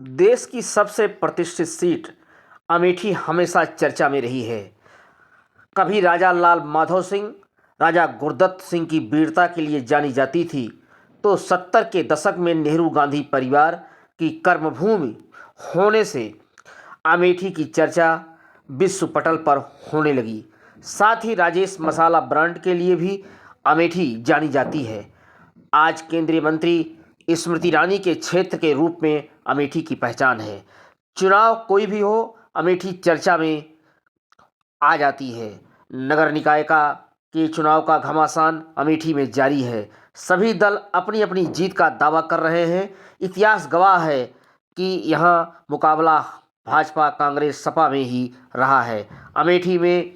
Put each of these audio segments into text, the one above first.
देश की सबसे प्रतिष्ठित सीट अमेठी हमेशा चर्चा में रही है। कभी राजा लाल माधव सिंह, राजा गुरदत्त सिंह की वीरता के लिए जानी जाती थी, तो 70 के दशक में नेहरू गांधी परिवार की कर्मभूमि होने से अमेठी की चर्चा विश्व पटल पर होने लगी। साथ ही राजेश मसाला ब्रांड के लिए भी अमेठी जानी जाती है। आज केंद्रीय मंत्री स्मृति ईरानी के क्षेत्र के रूप में अमेठी की पहचान है। चुनाव कोई भी हो, अमेठी चर्चा में आ जाती है। नगर निकाय के चुनाव का घमासान अमेठी में जारी है। सभी दल अपनी अपनी जीत का दावा कर रहे हैं। इतिहास गवाह है कि यहाँ मुकाबला भाजपा, कांग्रेस, सपा में ही रहा है। अमेठी में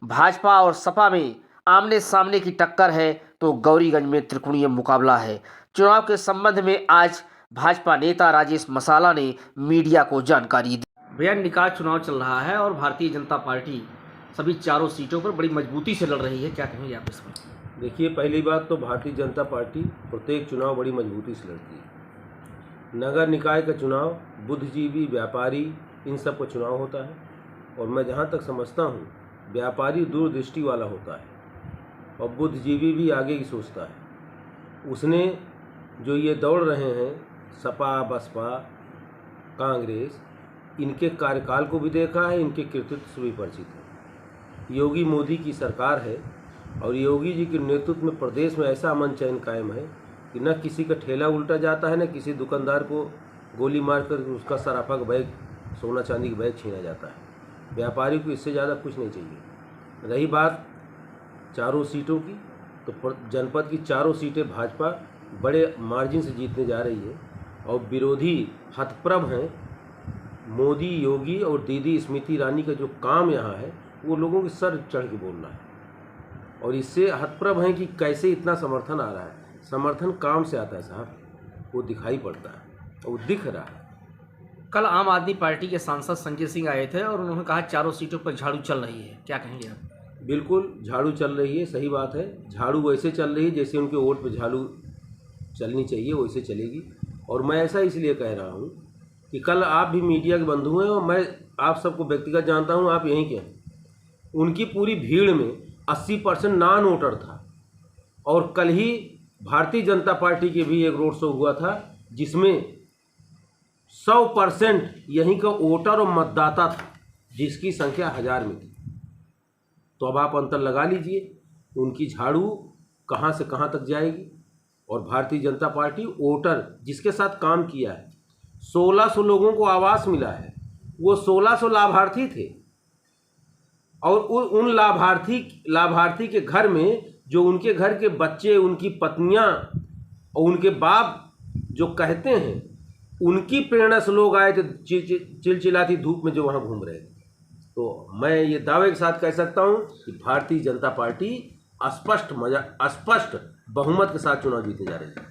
भाजपा और सपा में आमने सामने की टक्कर है, तो गौरीगंज में त्रिकोणीय मुकाबला है। चुनाव के संबंध में आज भाजपा नेता राजेश मसाला ने मीडिया को जानकारी दी। भैया, निकाय चुनाव चल रहा है और भारतीय जनता पार्टी सभी चारों सीटों पर बड़ी मजबूती से लड़ रही है, क्या कहेंगे आप इसमें? देखिए, पहली बात तो भारतीय जनता पार्टी प्रत्येक चुनाव बड़ी मजबूती से लड़ती है। नगर निकाय का चुनाव बुद्धिजीवी, व्यापारी, इन सब का चुनाव होता है और मैं जहाँ तक समझता हूँ, व्यापारी दूरदृष्टि वाला होता है और बुद्धिजीवी भी आगे की सोचता है। उसने जो ये दौड़ रहे हैं सपा, बसपा, कांग्रेस, इनके कार्यकाल को भी देखा है, इनके कृतित्व से भी परिचित है। योगी मोदी की सरकार है और योगी जी के नेतृत्व में प्रदेश में ऐसा अमन चैन कायम है कि न किसी का ठेला उल्टा जाता है, न किसी दुकानदार को गोली मारकर उसका सराफा का बैग, सोना चांदी का बैग छीना जाता है। व्यापारी को इससे ज़्यादा कुछ नहीं चाहिए। रही बात चारों सीटों की, तो जनपद की चारों सीटें भाजपा बड़े मार्जिन से जीतने जा रही है और विरोधी हतप्रभ हैं। मोदी, योगी और दीदी स्मृति ईरानी का जो काम यहाँ है वो लोगों के सर चढ़ के बोलना है और इससे हतप्रभ हैं कि कैसे इतना समर्थन आ रहा है। समर्थन काम से आता है साहब, वो दिखाई पड़ता है, वो दिख रहा है। कल आम आदमी पार्टी के सांसद संजय सिंह आए थे और उन्होंने कहा चारों सीटों पर झाड़ू चल रही है, क्या कहेंगे आप? बिल्कुल झाड़ू चल रही है, सही बात है। झाड़ू वैसे चल रही है जैसे उनके वोट पे झाड़ू चलनी चाहिए, वैसे चलेगी। और मैं ऐसा इसलिए कह रहा हूँ कि कल आप भी मीडिया के बंधु हैं और मैं आप सबको व्यक्तिगत जानता हूँ, आप यहीं के हैं। उनकी पूरी भीड़ में 80% नॉन वोटर था और कल ही भारतीय जनता पार्टी के भी एक रोड शो हुआ था जिसमें 100% यहीं का वोटर और मतदाता था, जिसकी संख्या 1000 में थी। तो अब आप अंतर लगा लीजिए उनकी झाड़ू कहाँ से कहाँ तक जाएगी। और भारतीय जनता पार्टी वोटर जिसके साथ काम किया है, 1600 लोगों को आवास मिला है, वो 1600 लाभार्थी थे और उन लाभार्थी के घर में जो उनके घर के बच्चे, उनकी पत्नियां और उनके बाप जो कहते हैं, उनकी प्रेरणा से लोग आए थे चिलचिलाती धूप में जो वहाँ घूम रहे थे। तो मैं ये दावे के साथ कह सकता हूँ कि भारतीय जनता पार्टी स्पष्ट बहुमत के साथ चुनाव जीतने जा रही है।